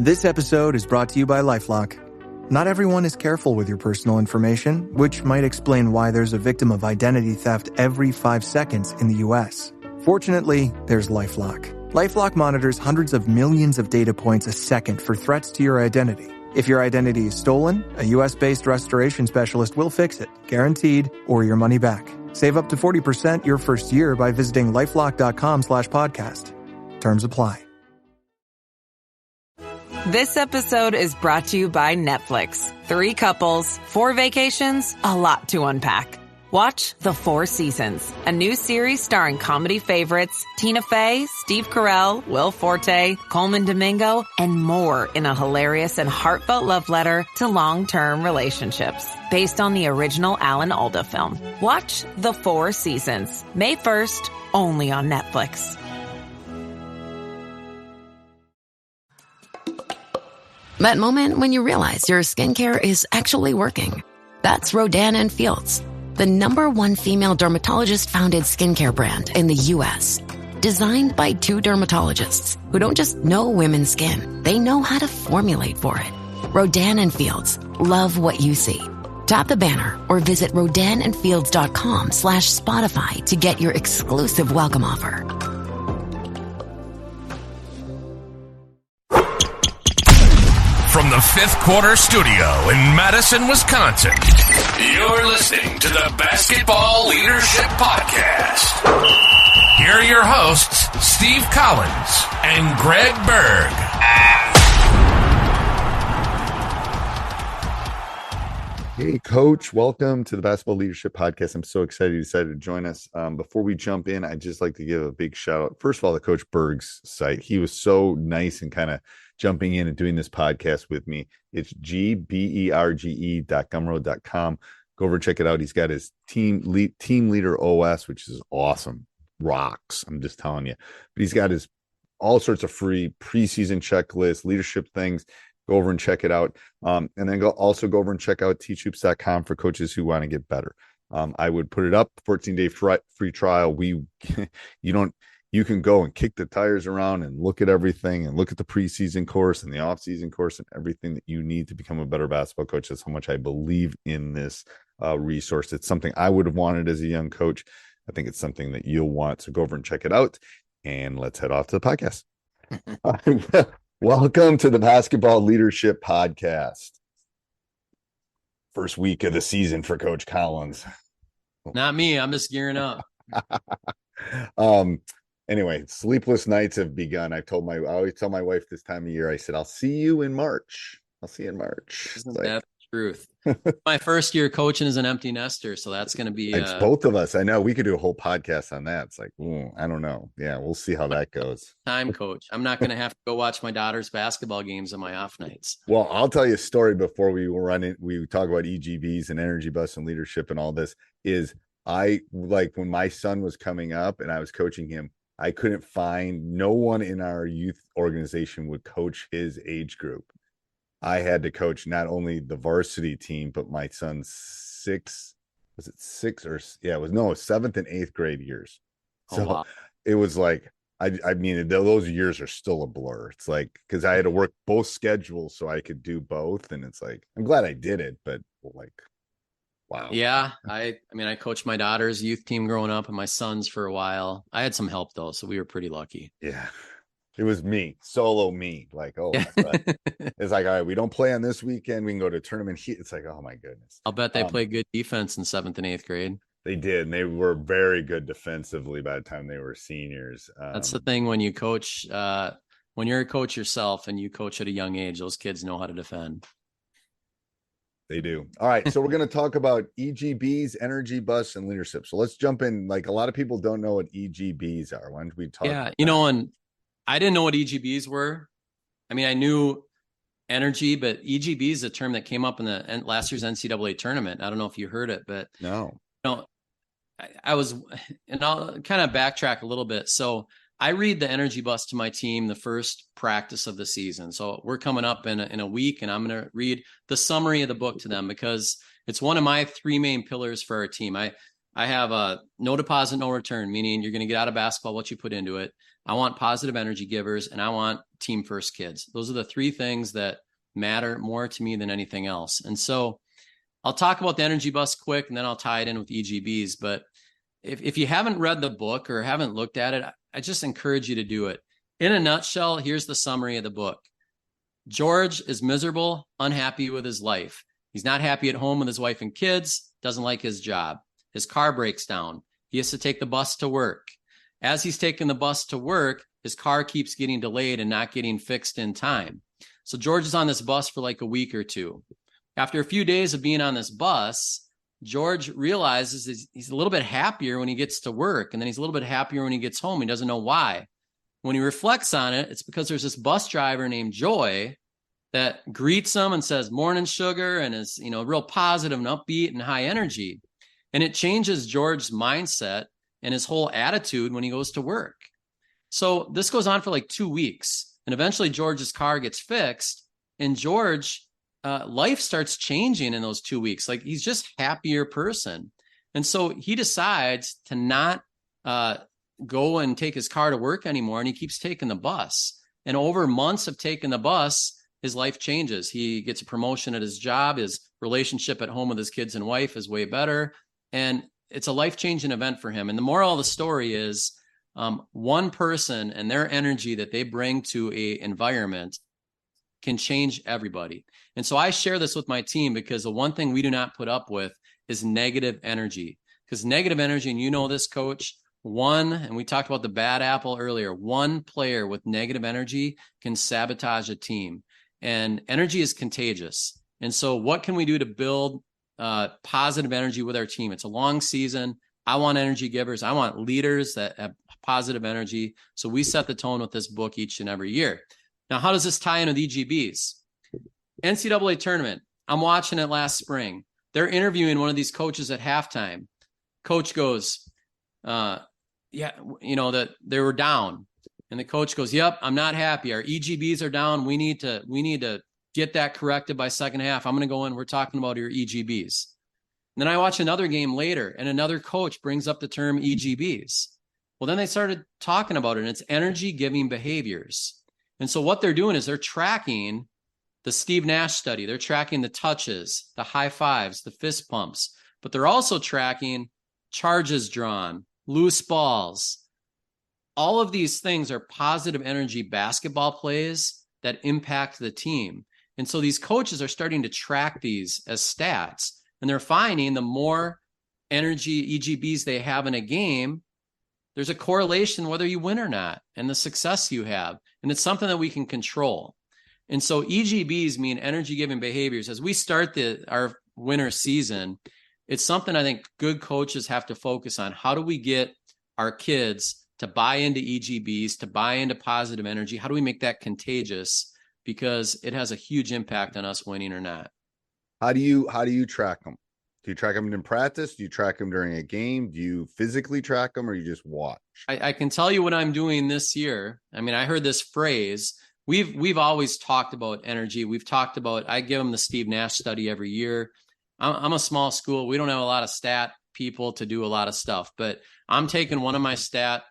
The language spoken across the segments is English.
This episode is brought to you by LifeLock. Not everyone is careful with your personal information, which might explain why there's a victim of identity theft every 5 seconds in the U.S. Fortunately, there's LifeLock. LifeLock monitors hundreds of millions of data points a second for threats to your identity. If your identity is stolen, a U.S.-based restoration specialist will fix it, guaranteed, or your money back. Save up to 40% your first year by visiting LifeLock.com/podcast. Terms apply. This episode is brought to you by Netflix. 3 couples, 4 vacations, a lot to unpack. Watch The 4 Seasons, a new series starring comedy favorites Tina Fey, Steve Carell, Will Forte, Coleman Domingo, and more in a hilarious and heartfelt love letter to long-term relationships. Based on the original Alan Alda film. Watch The 4 Seasons, May 1st, only on Netflix. That moment when you realize your skincare is actually working. That's Rodan & Fields, the #1 female dermatologist-founded skincare brand in the U.S. Designed by 2 dermatologists who don't just know women's skin, they know how to formulate for it. Rodan & Fields, love what you see. Tap the banner or visit rodanandfields.com/Spotify to get your exclusive welcome offer. From the Fifth Quarter Studio in Madison, Wisconsin, you're listening to the Basketball Leadership Podcast. Here are your hosts, Steve Collins and Greg Berg. Hey, Coach. Welcome to the Basketball Leadership Podcast. I'm so excited you decided to join us. Before we jump in, I'd just like to give a big shout out. First of all, to Coach Berg's site. He was so nice and kind of jumping in and doing this podcast with me. It's gberge.gumroad.com. Go over and check it out. He's got his team leader OS, which is awesome. Rocks. I'm just telling you. But he's got his all sorts of free preseason checklists, leadership things. Go over and check it out. And then go over and check out teachhoops.com for coaches who want to get better. I would put it up, 14-day free trial. You can go and kick the tires around and look at everything and look at the preseason course and the off-season course and everything that you need to become a better basketball coach. That's how much I believe in this resource. It's something I would have wanted as a young coach. I think it's something that you'll want. So go over and check it out. And let's head off to the podcast. Welcome to the Basketball Leadership Podcast. First week of the season for Coach Collins. Not me. I'm just gearing up. Anyway, sleepless nights have begun. I always tell my wife this time of year, I said, I'll see you in March. Isn't that the truth? My first year coaching is an empty nester, so that's going to be it's both of us. I know we could do a whole podcast on that. It's like, I don't know. Yeah, we'll see how that goes. Time coach. I'm not going to have to go watch my daughter's basketball games on my off nights. Well, I'll tell you a story before we talk about EGBs and energy bus and leadership and all this. When my son was coming up and I was coaching him, I couldn't find no one in our youth organization would coach his age group. I had to coach not only the varsity team, but my son's 7th and 8th grade years. So wow. It was like, I mean, those years are still a blur. It's like, because I had to work both schedules so I could do both. And it's like, I'm glad I did it, but like, wow. Yeah. I coached my daughter's youth team growing up and my son's for a while. I had some help though. So we were pretty lucky. Yeah. It was solo me. Like, it's like, all right, we don't play on this weekend. We can go to tournament. It's like, oh my goodness. I'll bet they played good defense in 7th and 8th grade. They did. And they were very good defensively by the time they were seniors. That's the thing when you coach, when you're a coach yourself and you coach at a young age, those kids know how to defend. They do. All right. So we're going to talk about EGBs, energy bus, and leadership. So let's jump in. Like, a lot of people don't know what EGBs are. Why don't we talk about that? And I didn't know what EGBs were. I mean, I knew energy, but EGB is a term that came up in the last year's NCAA tournament. I don't know if you heard it, but no. I was, and I'll kind of backtrack a little bit. So I read the energy bus to my team the first practice of the season. So we're coming up in a week, and I'm going to read the summary of the book to them because it's one of my 3 main pillars for our team. I I have a no deposit, no return, meaning you're going to get out of basketball what you put into it. I want positive energy givers, and I want team first kids. Those are the three things that matter more to me than anything else. And so I'll talk about the energy bus quick, and then I'll tie it in with EGBs. But if you haven't read the book or haven't looked at it, I just encourage you to do it. In a nutshell, here's the summary of the book. George is miserable, unhappy with his life. He's not happy at home with his wife and kids, doesn't like his job. His car breaks down. He has to take the bus to work. As he's taking the bus to work, his car keeps getting delayed and not getting fixed in time. So George is on this bus for like a week or two. After a few days of being on this bus, George realizes he's a little bit happier when he gets to work, and then he's a little bit happier when he gets home. He doesn't know why. When he reflects on it, it's because there's this bus driver named Joy that greets him and says, "Morning, sugar," and is, real positive and upbeat and high energy. And it changes George's mindset and his whole attitude when he goes to work. So this goes on for like 2 weeks. And eventually George's car gets fixed, and George, life starts changing in those 2 weeks. Like, he's just a happier person. And so he decides to not go and take his car to work anymore. And he keeps taking the bus. And over months of taking the bus, his life changes. He gets a promotion at his job. His relationship at home with his kids and wife is way better. And it's a life-changing event for him. And the moral of the story is one person and their energy that they bring to a environment can change everybody. And so I share this with my team because the one thing we do not put up with is negative energy. Because negative energy, and you know this, Coach, and we talked about the bad apple earlier, one player with negative energy can sabotage a team. And energy is contagious. And so what can we do to build positive energy with our team? It's a long season. I want energy givers. I want leaders that have positive energy. So we set the tone with this book each and every year. Now, how does this tie in with EGBs? NCAA tournament. I'm watching it last spring. They're interviewing one of these coaches at halftime. Coach goes, that they were down. And the coach goes, "Yep, I'm not happy. Our EGBs are down. We need to get that corrected by second half. I'm going to go in. We're talking about your EGBs." And then I watch another game later, and another coach brings up the term EGBs. Well, then they started talking about it, and it's energy giving behaviors. And so what they're doing is they're tracking the Steve Nash study. They're tracking the touches, the high fives, the fist pumps, but they're also tracking charges drawn, loose balls. All of these things are positive energy basketball plays that impact the team. And so these coaches are starting to track these as stats, and they're finding the more energy EGBs they have in a game, there's a correlation whether you win or not and the success you have. And it's something that we can control. And so EGBs mean energy giving behaviors. As we start our winter season, it's something I think good coaches have to focus on. How do we get our kids to buy into EGBs, to buy into positive energy? How do we make that contagious? Because it has a huge impact on us winning or not. How do you track them? Do you track them in practice? Do you track them during a game? Do you physically track them, or you just watch? I can tell you what I'm doing this year. I mean, I heard this phrase. We've always talked about energy. We've talked about, I give them the Steve Nash study every year. I'm a small school. We don't have a lot of stat people to do a lot of stuff, but I'm taking one of my stat.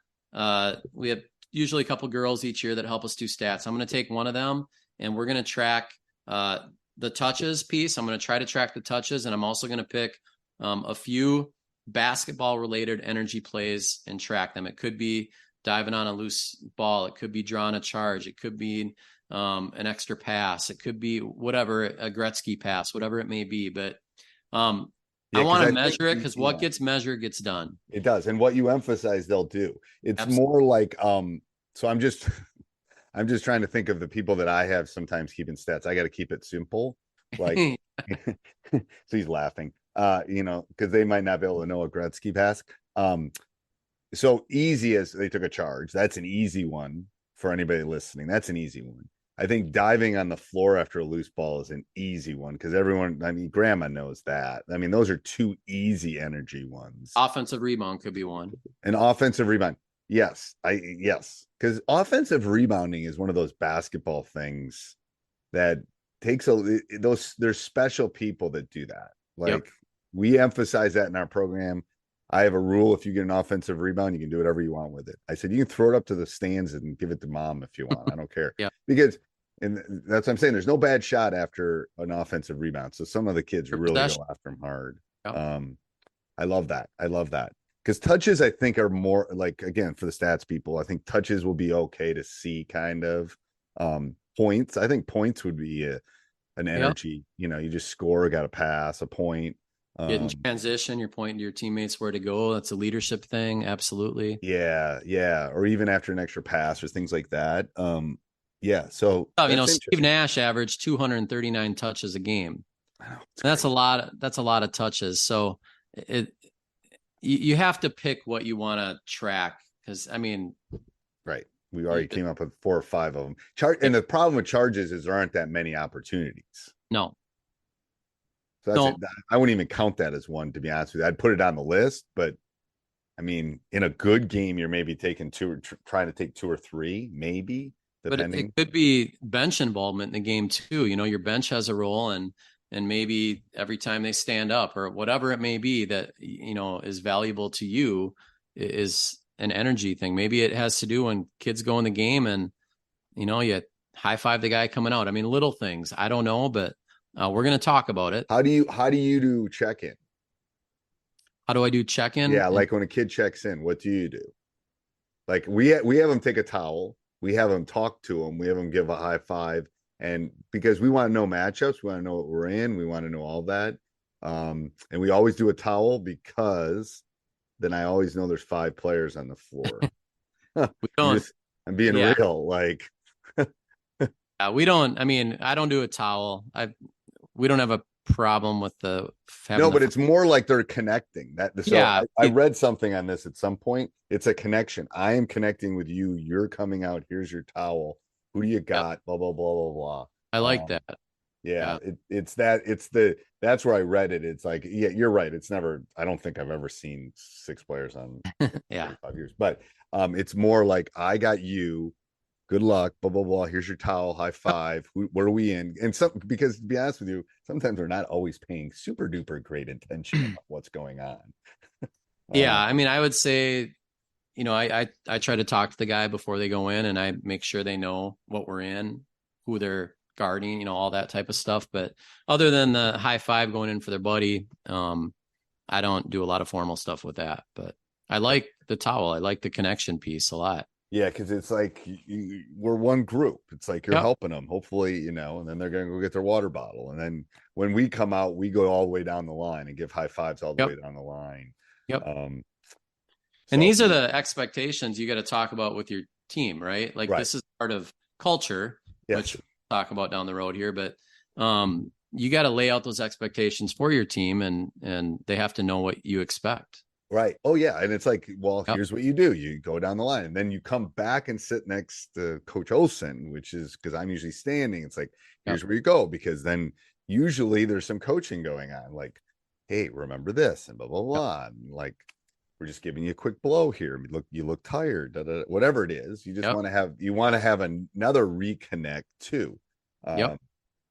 We have usually a couple girls each year that help us do stats. I'm going to take one of them, and we're going to track the touches piece. I'm going to try to track the touches, and I'm also going to pick a few basketball related energy plays and track them. It could be diving on a loose ball. It could be drawing a charge. It could be an extra pass. It could be whatever, a Gretzky pass, whatever it may be. But I want to measure it, because what gets measured gets done. It does. And what you emphasize, they'll do. It's more like, so I'm just trying to think of the people that I have sometimes keeping stats. I got to keep it simple. Like, so he's laughing, because they might not be able to know a Gretzky pass. So easy as they took a charge. That's an easy one for anybody listening. That's an easy one. I think diving on the floor after a loose ball is an easy one, because grandma knows that. I mean, those are two easy energy ones. Offensive rebound could be one. An offensive rebound. Yes. Because offensive rebounding is one of those basketball things that takes there's special people that do that. Like, we emphasize that in our program. I have a rule: if you get an offensive rebound, you can do whatever you want with it. I said you can throw it up to the stands and give it to mom if you want. I don't care. Yeah. Because, and that's what I'm saying. There's no bad shot after an offensive rebound. So some of the kids really go after them hard. Yeah. I love that. I love that. Because touches, I think, are more like, again, for the stats people, I think touches will be okay to see kind of. Points. I think points would be an energy. Yep. You just score, got to pass a point. Get in transition, you're pointing to your teammates where to go. That's a leadership thing. Absolutely. Yeah. Or even after an extra pass or things like that. Yeah. So Steve Nash averaged 239 touches a game. That's a lot. That's a lot of touches. So you have to pick what you want to track. Because right. We already came up with 4 or 5 of them. And the problem with charges is there aren't that many opportunities. No. So that's it. I wouldn't even count that as one, to be honest with you. I'd put it on the list, but in a good game, you're maybe taking 2 or trying to take 2 or 3, maybe. Depending. But it could be bench involvement in the game too. Your bench has a role, and maybe every time they stand up or whatever it may be that is valuable to you is an energy thing. Maybe it has to do when kids go in the game and you high five the guy coming out. Little things. I don't know, but we're going to talk about it. How do you do check-in? How do I do check-in? Yeah, like when a kid checks in, what do you do? Like we have them take a towel, we have them talk to them, we have them give a high five, and because we want to know matchups, we want to know what we're in, we want to know all that, and we always do a towel because then I always know there's 5 players on the floor. We don't. I'm being real, like. We don't. I don't do a towel. We don't have a problem with the. No, but it's more like they're connecting. I read something on this at some point. It's a connection. I am connecting with you. You're coming out. Here's your towel. Who do you got? Yep. Blah blah blah blah blah. I like that. Yeah, that's where I read it. It's like, yeah, you're right. It's never. I don't think I've ever seen 6 players on 5 years, but it's more like I got you. Good luck, blah, blah, blah. Here's your towel, high five. What are we in? And because to be honest with you, sometimes they're not always paying super duper great attention about what's going on. I would say, I try to talk to the guy before they go in, and I make sure they know what we're in, who they're guarding, all that type of stuff. But other than the high five going in for their buddy, I don't do a lot of formal stuff with that. But I like the towel. I like the connection piece a lot. Yeah, because it's like we're one group. It's like you're helping them, hopefully, and then they're going to go get their water bottle. And then when we come out, we go all the way down the line and give high fives all the way down the line. Yep. And these are the expectations you got to talk about with your team, right? Like this is part of culture, which we'll talk about down the road here. But you got to lay out those expectations for your team, and they have to know what you expect. Right. Oh, yeah. And it's like, well, here's what you do. You go down the line, and then you come back and sit next to Coach Olsen, which is because I'm usually standing. It's like, here's where you go, because then usually there's some coaching going on. Like, hey, remember this and blah, blah, blah. And like, we're just giving you a quick blow here. You look tired, whatever it is. You just want to have another reconnect too.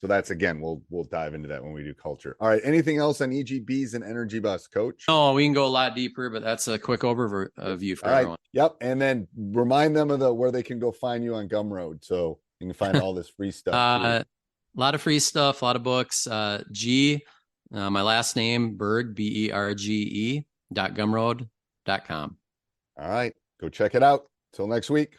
So that's, again, we'll dive into that when we do culture. All right. Anything else on EGBs and Energy Bus, Coach? No, we can go a lot deeper, but that's a quick overview for everyone. Yep. And then remind them of where they can go find you on Gumroad, so you can find all this free stuff. A lot of free stuff, a lot of books. My last name, Berge, BERGE.gumroad.com. All right. Go check it out. Till next week.